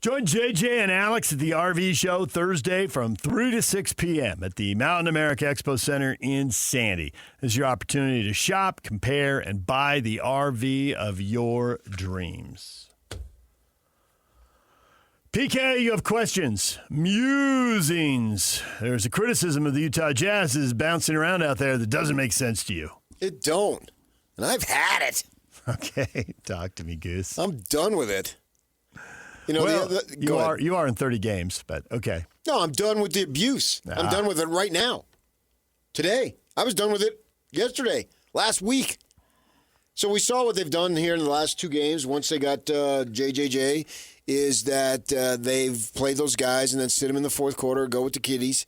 Join JJ and Alex at the RV Show Thursday from 3 to 6 p.m. at the Mountain America Expo Center in Sandy. This is your opportunity to shop, compare, and buy the RV of your dreams. PK, you have questions, musings. There's a criticism of the Utah Jazz is bouncing around out there that doesn't make sense to you. It don't. And I've had it. Okay, talk to me, Goose. I'm done with it. You know, well, you are in 30 games, but okay. No, I'm done with the abuse. I'm done with it right now. Today. I was done with it yesterday, last week. So we saw what they've done here in the last two games once they got JJJ, is that they've played those guys and then sit them in the fourth quarter, go with the kiddies,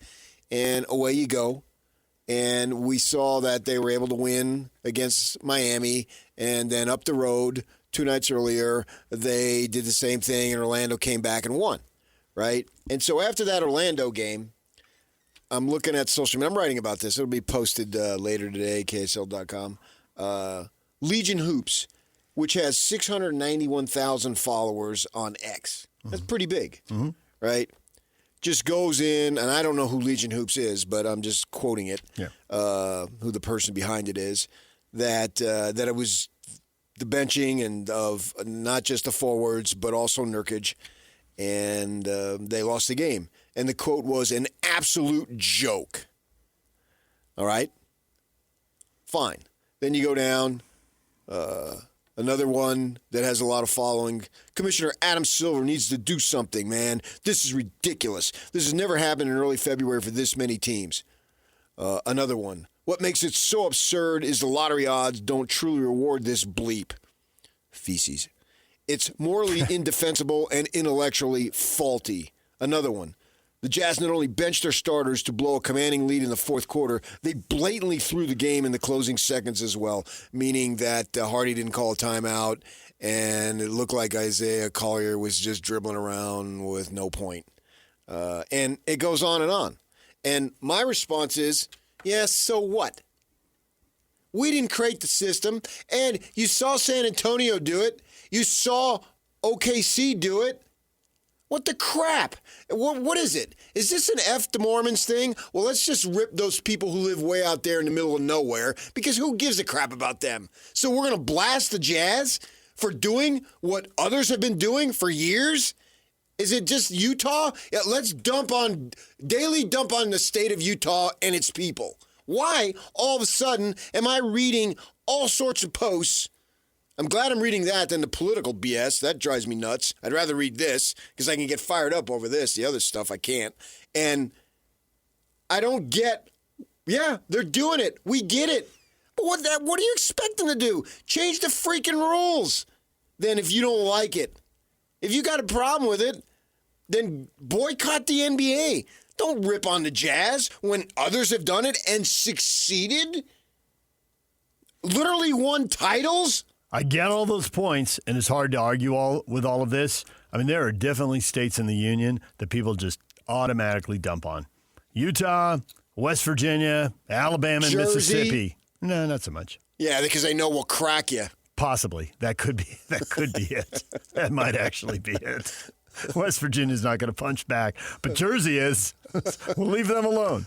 and away you go. And we saw that they were able to win against Miami, and then up the road 2 nights earlier, they did the same thing, and Orlando came back and won, right? And so after that Orlando game, I'm looking at social media. I'm writing about this. It'll be posted later today, KSL.com. Legion Hoops, which has 691,000 followers on X. That's pretty big, right? Just goes in, and I don't know who Legion Hoops is, but I'm just quoting it, who the person behind it is, that it was the benching and of not just the forwards, but also Nurkic, and they lost the game. And the quote was, an absolute joke. All right? Fine. Then you go down, another one that has a lot of following. Commissioner Adam Silver needs to do something, man. This is ridiculous. This has never happened in early February for this many teams. Another one. What makes it so absurd is the lottery odds don't truly reward this bleep. Feces. It's morally indefensible and intellectually faulty. Another one. The Jazz not only benched their starters to blow a commanding lead in the fourth quarter, they blatantly threw the game in the closing seconds as well, meaning that Hardy didn't call a timeout, and it looked like Isaiah Collier was just dribbling around with no point. And it goes on and on. And my response is, yes, so what? We didn't create the system, and you saw San Antonio do it. You saw OKC do it. What the crap? What is it? Is this an F the Mormons thing? Well, let's just rip those people who live way out there in the middle of nowhere, because who gives a crap about them? So we're going to blast the Jazz for doing what others have been doing for years? Is it just Utah? Yeah, let's dump on the state of Utah and its people. Why, all of a sudden, am I reading all sorts of posts? I'm glad I'm reading that than the political BS. That drives me nuts. I'd rather read this because I can get fired up over this. The other stuff I can't. And I don't get, they're doing it. We get it. But what do you expect them to do? Change the freaking rules. Then if you don't like it. If you got a problem with it, then boycott the NBA. Don't rip on the Jazz when others have done it and succeeded. Literally won titles. I get all those points, and it's hard to argue with all of this. I mean, there are definitely states in the union that people just automatically dump on. Utah, West Virginia, Alabama, and Jersey. Mississippi. No, not so much. Yeah, because they know we'll crack you. Possibly. That could be it. That might actually be it. West Virginia's not going to punch back, but Jersey is. We'll leave them alone.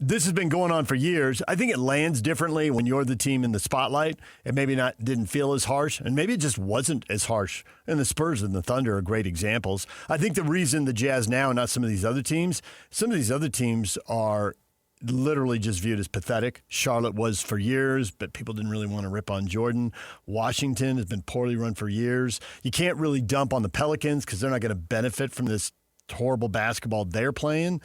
This has been going on for years. I think it lands differently when you're the team in the spotlight. It maybe didn't feel as harsh, and maybe it just wasn't as harsh. And the Spurs and the Thunder are great examples. I think the reason the Jazz now, not some of these other teams are literally just viewed as pathetic. Charlotte was for years, but people didn't really want to rip on Jordan. Washington has been poorly run for years. You can't really dump on the Pelicans because they're not going to benefit from this horrible basketball they're playing.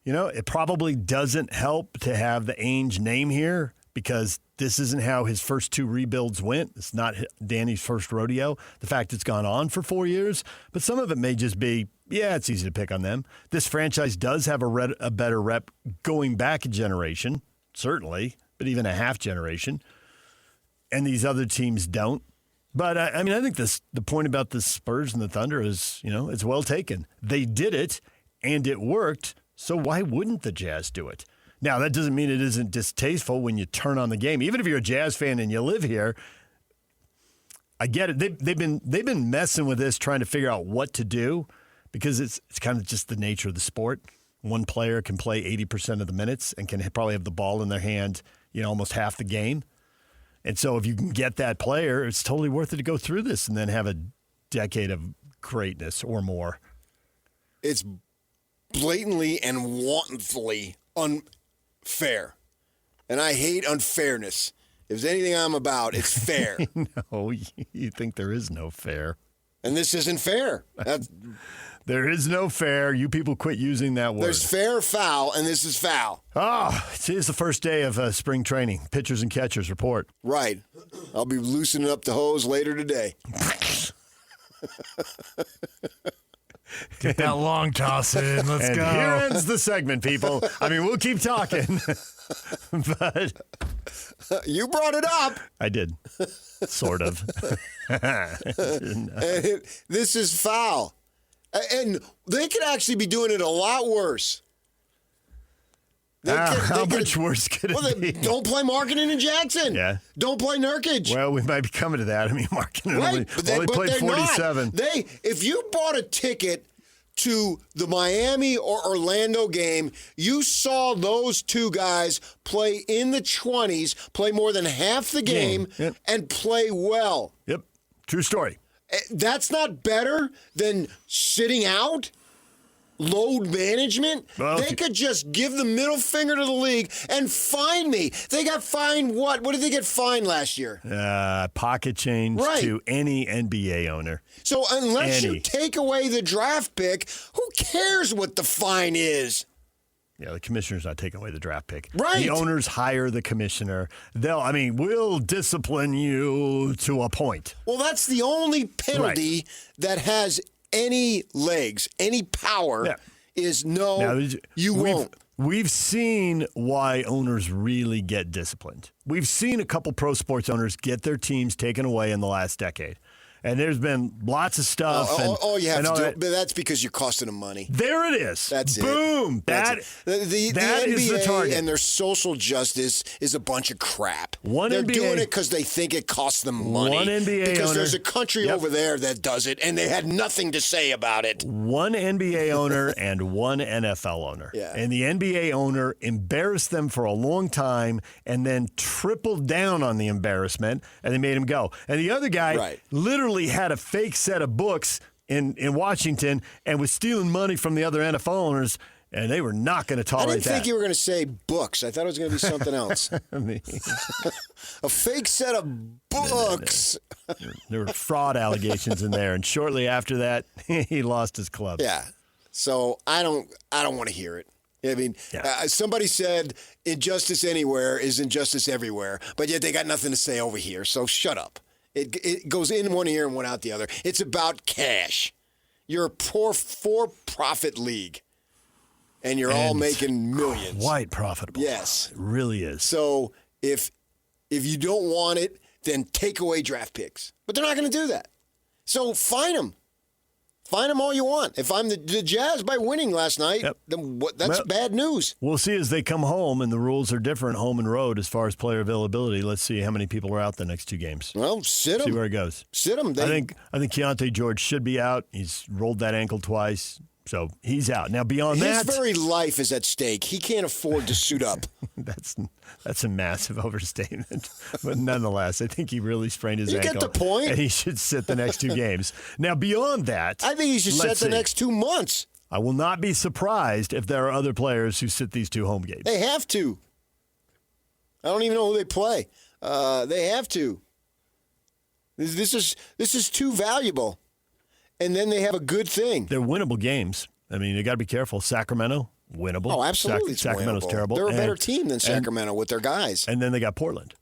You know, it probably doesn't help to have the Ainge name here because this isn't how his first 2 rebuilds went. It's not Danny's first rodeo. The fact it's gone on for 4 years, but some of it may just be, it's easy to pick on them. This franchise does have a better rep going back a generation, certainly, but even a half generation, and these other teams don't. But, I think the point about the Spurs and the Thunder is, it's well taken. They did it, and it worked. So why wouldn't the Jazz do it? Now, that doesn't mean it isn't distasteful when you turn on the game. Even if you're a Jazz fan and you live here, I get it. They've been messing with this, trying to figure out what to do, because it's kind of just the nature of the sport. One player can play 80% of the minutes and can probably have the ball in their hand, almost half the game. And so if you can get that player, it's totally worth it to go through this and then have a decade of greatness or more. It's blatantly and wantonly unfair. And I hate unfairness. If there's anything I'm about, it's fair. No, you think there is no fair. And this isn't fair. There is no fair. You people quit using that word. There's fair, foul, and this is foul. It is the first day of spring training. Pitchers and catchers report. Right. I'll be loosening up the hose later today. Get that long toss in. Let's go. Here ends the segment, people. I mean, we'll keep talking. But you brought it up. I did. Sort of. This is foul. And they could actually be doing it a lot worse. How much worse could it be? Don't play Markkanen and Jackson. Yeah. Don't play Nurkic. Well, we might be coming to that. I mean, Markkanen Right. only played they're 47. Not. If you bought a ticket to the Miami or Orlando game, you saw those two guys play in the 20s, play more than half the game, Yep. and play well. Yep. True story. That's not better than sitting out? Load management? Well, they could just give the middle finger to the league and fine me. They got fined what? What did they get fined last year? Pocket change Right. to any NBA owner. So unless you Any. take away the draft pick, who cares what the fine is? Yeah, the commissioner's not taking away the draft pick. Right. The owners hire the commissioner. We'll discipline you to a point. Well, that's the only penalty that has any legs, any power, Yeah. is no, Now, you won't. We've seen why owners really get disciplined. We've seen a couple pro sports owners get their teams taken away in the last decade. And there's been lots of stuff. All you have to do, that. but that's because you're costing them money. There it is. That's Boom. it. That's it. The that NBA is the target. and their social justice is a bunch of crap. One They're NBA doing it because they think it costs them money. One NBA because owner- there's a country Yep. over there that does it, and they had nothing to say about it. One NBA owner and one NFL owner. Yeah. And the NBA owner embarrassed them for a long time and then tripled down on the embarrassment, and they made him go. And the other guy Right. literally had a fake set of books in Washington and was stealing money from the other NFL owners, and they were not going to I tolerate didn't think that. you were going to say books. I thought it was going to be something else. I mean, A fake set of books. there were fraud allegations in there, and shortly after that, he lost his club. Yeah. So I don't want to hear it. I mean, Yeah. somebody said injustice anywhere is injustice everywhere, but yet they got nothing to say over here. So shut up. It goes in one ear and one out the other. It's about cash. You're a poor for-profit league, and you're all making millions. Quite profitable. Yes. It really is. So if you don't want it, then take away draft picks. But they're not going to do that. So fine them. Fine them all you want. If I'm the Jazz by winning last night, Yep. then that's Well, bad news. We'll see as they come home, and the rules are different home and road as far as player availability. Let's see how many people are out the next two games. Well, sit See them. where it goes. Sit them. I think Keontae George should be out. He's rolled that ankle twice, so he's out. Now beyond his that, very life is at stake. He can't afford to suit up. that's a massive overstatement. But nonetheless, I think he really sprained his You ankle. get the point. And he should sit the next two games. Now beyond that, I think he should let's sit the see. next 2 months. I will not be surprised if there are other players who sit these two home games. They have to. I don't even know who they play. They have to. This is too valuable. And then they have a good thing. They're winnable games. I mean, you got to be careful. Sacramento, winnable. Oh, absolutely. It's Sacramento's winnable. terrible. They're a better team than Sacramento with their guys. And then they got Portland.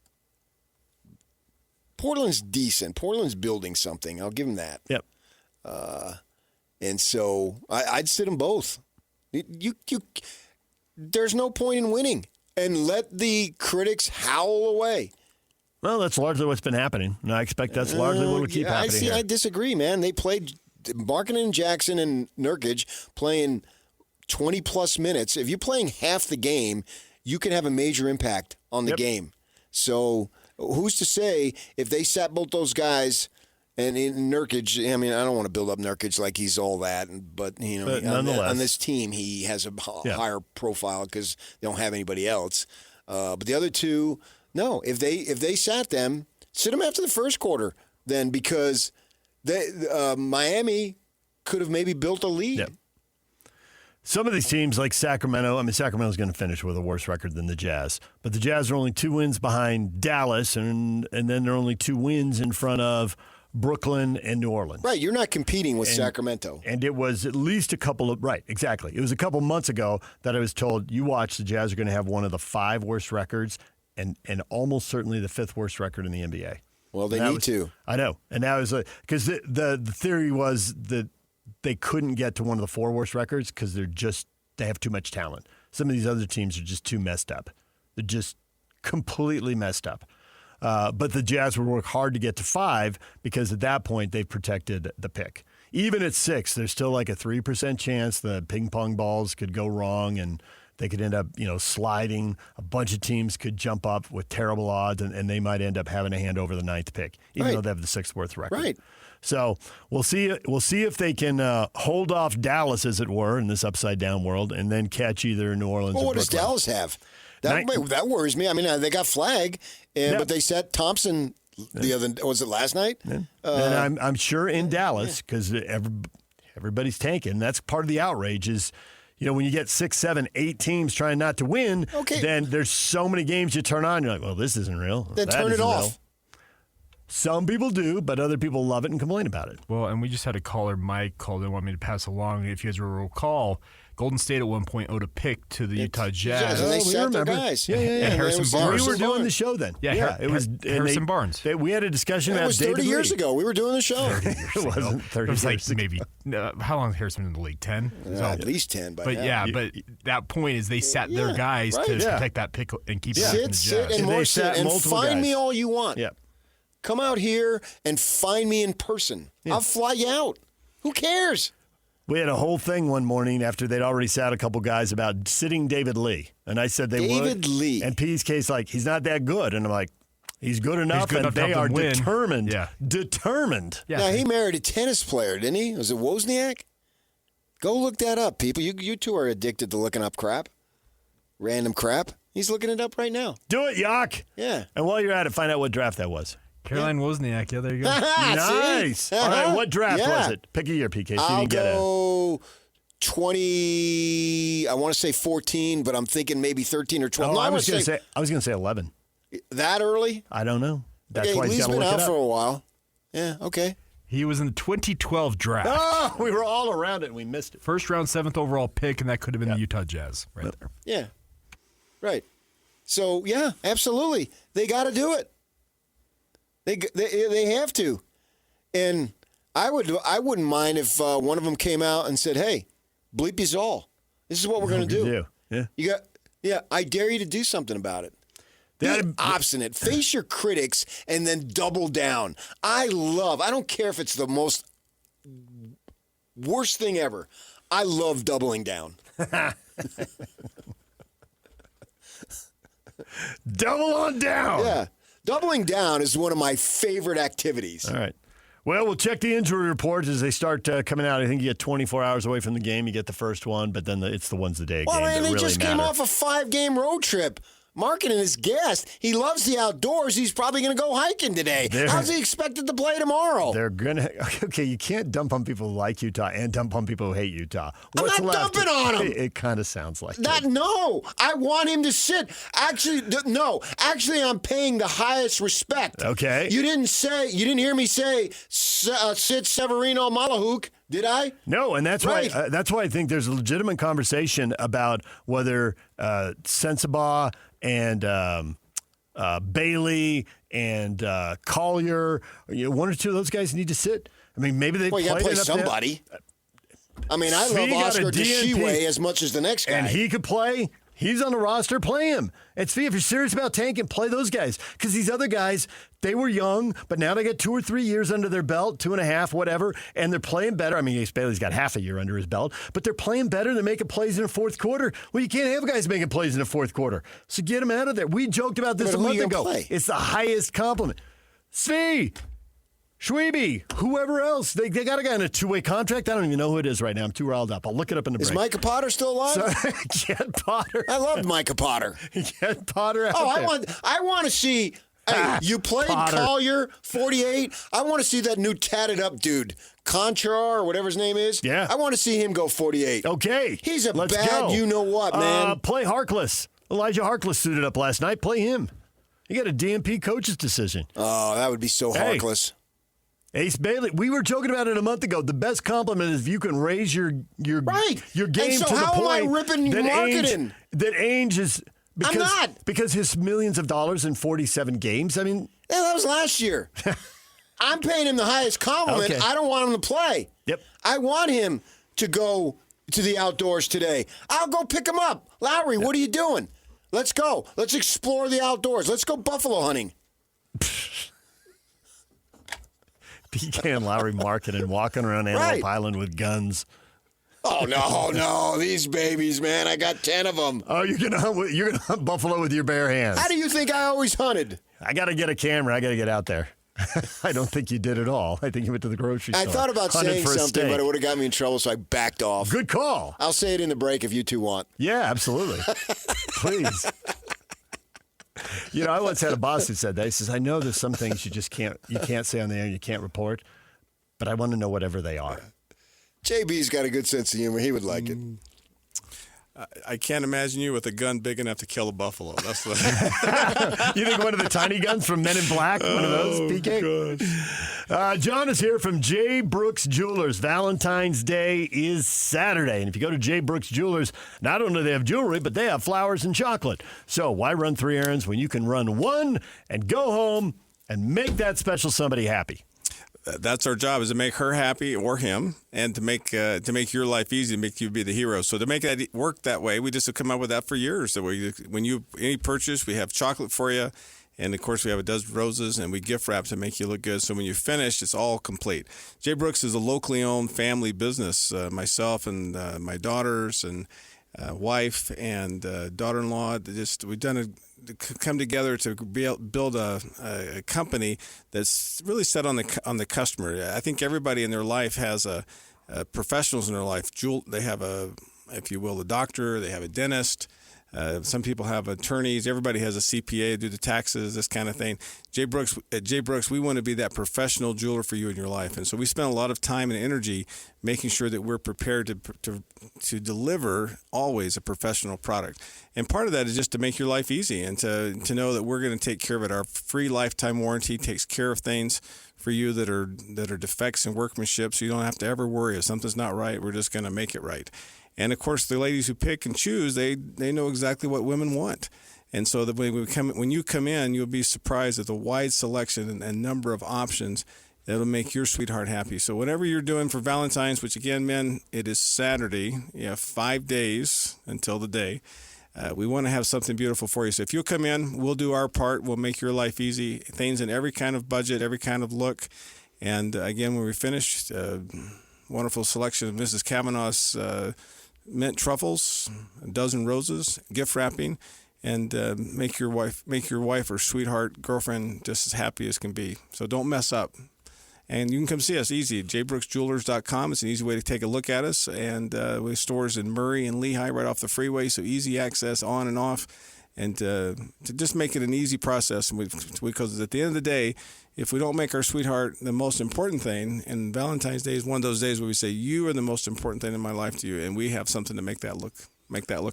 Portland's decent. Portland's building something. I'll give them that. Yep. And so I'd sit them both. There's no point in winning. And let the critics howl away. Well, that's largely what's been happening. And I expect that's largely what will keep happening here. I disagree, man. They played Markkanen, Jackson, and Nurkic playing 20-plus minutes. If you're playing half the game, you can have a major impact on the game. So who's to say if they sat both those guys And in Nurkic, I mean, I don't want to build up Nurkic like he's all that, but nonetheless, on this team, he has a higher profile because they don't have anybody else. But the other two, no. If they sat them, sit them after the first quarter, then because Miami could have maybe built a lead. Yep. Some of these teams, like Sacramento, I mean, Sacramento's going to finish with a worse record than the Jazz. But the Jazz are only 2 wins behind Dallas, and then they're only 2 wins in front of Brooklyn and New Orleans. Right, you're not competing with Sacramento. And it was at least a couple of, right, exactly. It was a couple months ago that I was told, you watch, the Jazz are going to have one of the 5 worst records and almost certainly the 5th worst record in the NBA. Well, they need to. I know. And that was because the theory was that they couldn't get to one of the 4 worst records because they have too much talent. Some of these other teams are just too messed up. They're just completely messed up. But the Jazz would work hard to get to 5 because at that point they've protected the pick. Even at 6, there's still like a 3% chance the ping pong balls could go wrong and they could end up, sliding. A bunch of teams could jump up with terrible odds and they might end up having a hand over the 9th pick, even though they have the 6th worst record. Right. So we'll see if they can hold off Dallas, as it were, in this upside down world, and then catch either New Orleans. Well, or what does Brooklyn. Dallas have? That worries me. I mean, they got Flag, but they set Thompson was it last night? Yeah. And I'm sure in Dallas because everybody's tanking. That's part of the outrage is. When you get 6, 7, 8 teams trying not to win, then there's so many games you turn on. You're like, well, this isn't real. Then turn it off. Real. Some people do, but other people love it and complain about it. Well, and we just had a caller, Mike, called in, wanted me to pass along. If you guys will recall, Golden State at one point owed a pick to the Utah Jazz. And they we sat their remember. guys. Yeah. And Harrison Barnes. We were doing the show then. Yeah, it was Harrison Barnes. We had a discussion It about was David 30 years Lee. ago. We were doing the show. It wasn't 30 It was like years ago. maybe, how long has Harrison been in the league? 10? At least 10. But but that point is they sat their guys to protect that pick and keep it from the Jazz. Sit, and They more sat sit, and multiple find guys. me all you want. Yeah. Come out here and find me in person. I'll fly you out. Who cares? We had a whole thing one morning after they'd already sat a couple guys about sitting David Lee. And I said they would. David Lee. And P's case, he's not that good. And I'm like, he's good enough, good enough and to they help are them win. determined. Yeah. Determined. Yeah. Now, he married a tennis player, didn't he? Was it Wozniak? Go look that up, people. You two are addicted to looking up crap. Random crap. He's looking it up right now. Do it, Yak. Yeah. And while you're at it, find out what draft that was. Caroline Wozniak. Yeah, there you go. Nice. See? All right, what draft Yeah. was it? Pick a year, PK. So you I'll didn't get it. go 20. I want to say 14, but I'm thinking maybe 13 or 12. Oh, No, I I'm was gonna going to say 11. that early. I don't know. That's Okay, why he's Lee's got to been look out it for up. a while. Yeah. Okay. He was in the 2012 draft. Oh, we were all around it and we missed it. First round, 7th overall pick, and that could have been the Utah Jazz right there. Yeah. Right. So yeah, absolutely. They got to do it. They have to. And I wouldn't mind if one of them came out and said, "Hey, bleep you all. This is what we're going to do." Yeah. I dare you to do something about it. Be obstinate. Face your critics and then double down. I don't care if it's the most worst thing ever. I love doubling down. Double on down. Yeah. Doubling down is one of my favorite activities. All right. Well, we'll check the injury reports as they start coming out. I think you get 24 hours away from the game. You get the first one, but then it's the ones a day Well, game man, that they really just matter. came off a 5-game road trip. Marketing his guest. He loves the outdoors. He's probably going to go hiking today. How's he expected to play tomorrow? They're going to. Okay, you can't dump on people who like Utah and dump on people who hate Utah. What's I'm not left? dumping on him. It kind of sounds like That it. no, I want him to sit. Actually, no. Actually, I'm paying the highest respect. Okay. You didn't hear me say sit Severino Malahouk, did I? No, and that's Right. why I think there's a legitimate conversation about whether Sensabaugh and Bailey and Collier, one or two of those guys need to sit. I mean, maybe they Well, you got to play enough there. somebody. I mean, I Svi love got a Oscar DNP. Deshiway as much as the next guy. And he could play. He's on the roster. Play him. And Svi, if you're serious about tanking, play those guys. Because these other guys, they were young, but now they got 2 or 3 years under their belt, 2.5, whatever, and they're playing better. I mean, Ace Bailey's got half a year under his belt, but they're playing better. They're making plays in the fourth quarter. Well, you can't have guys making plays in the fourth quarter. So get them out of there. We joked about this But a who month you ago. gonna play? It's the highest compliment. Svi, Schwebe, whoever else. They got a guy in a two-way contract. I don't even know who it is right now. I'm too riled up. I'll look it up in the break. Is Micah Potter still alive? Get Potter. I loved Micah Potter. Get Potter out there. I want to see. Hey, you played Potter. Collier, 48. I want to see that new tatted up dude, Contra or whatever his name is. Yeah. I want to see him go 48. Okay. He's a Let's bad go. you-know-what, man. Play Harkless. Elijah Harkless suited up last night. Play him. You got a DMP coach's decision. Oh, that would be so Hey. heartless. Ace Bailey, we were joking about it a month ago. The best compliment is if you can raise your Right. your game And so to the how am I point ripping that marketing? Ainge is because, I'm not. because his millions of dollars in 47 games. I mean, Yeah, that was last year. I'm paying him the highest compliment. Okay. I don't want him to play. Yep. I want him to go to the outdoors today. I'll go pick him up. Lowry, what are you doing? Let's go. Let's explore the outdoors. Let's go buffalo hunting. PK and Lowry marketing, walking around Antelope Right. Island with guns. Oh, no. These babies, man. I got 10 of them. Oh, you're gonna hunt buffalo with your bare hands. How do you think I always hunted? I got to get a camera. I got to get out there. I don't think you did at all. I think you went to the grocery store. I thought about hunted saying for a something, steak. but it would have got me in trouble, so I backed off. Good call. I'll say it in the break if you two want. Yeah, absolutely. Please. You know, I once had a boss who said that. He says, I know there's some things you can't say on the air, you can't report, but I want to know whatever they are. JB's got a good sense of humor. He would like it. I can't imagine you with a gun big enough to kill a buffalo. That's the. You think one of the tiny guns from Men in Black, one of those, PK? John is here from J. Brooks Jewelers. Valentine's Day is Saturday. And if you go to J. Brooks Jewelers, not only do they have jewelry, but they have flowers and chocolate. So why run 3 errands when you can run one and go home and make that special somebody happy? That's our job, is to make her happy or him, and to make your life easy, to make you be the hero. So to make that work that way, we just have come up with that for years. So any purchase, we have chocolate for you, and of course we have a dozen roses, and we gift wrap to make you look good. So when you finish, it's all complete. J. Brooks is a locally owned family business. Myself and my daughters and wife and daughter-in-law, we've done come together to build a company that's really set on the customer. I think everybody in their life has professionals in their life. They have if you will, a doctor. They have a dentist. Some people have attorneys. Everybody has a CPA to do the taxes, this kind of thing. At J. Brooks, we want to be that professional jeweler for you in your life. And so we spend a lot of time and energy making sure that we're prepared to deliver always a professional product. And part of that is just to make your life easy and to know that we're going to take care of it. Our free lifetime warranty takes care of things for you that are defects in workmanship, so you don't have to ever worry if something's not right. We're just going to make it right. And of course, the ladies who pick and choose, they know exactly what women want. And so that when you come in, you'll be surprised at the wide selection and number of options that'll make your sweetheart happy. So whatever you're doing for Valentine's, which again, men, it is Saturday. You have 5 days until the day. We want to have something beautiful for you. So if you'll come in, we'll do our part. We'll make your life easy. Things in every kind of budget, every kind of look. And again, when we finish, wonderful selection of Mrs. Kavanaugh's mint truffles, a dozen roses, gift wrapping, and make your wife or sweetheart, girlfriend just as happy as can be. So don't mess up. And you can come see us easy at jbrooksjewelers.com. It's an easy way to take a look at us. And we have stores in Murray and Lehigh right off the freeway, so easy access on and off. And to just make it an easy process. Because at the end of the day, if we don't make our sweetheart the most important thing, and Valentine's Day is one of those days where we say, you are the most important thing in my life to you, and we have something to make that look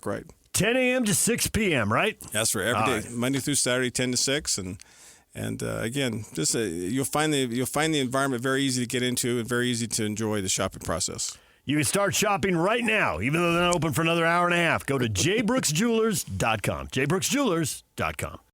right. 10 a.m. to 6 p.m., right? That's for every day, Monday through Saturday, 10 to 6. And again, just you'll find the environment very easy to get into and very easy to enjoy the shopping process. You can start shopping right now, even though they're not open for another hour and a half. Go to jbrooksjewelers.com. jbrooksjewelers.com.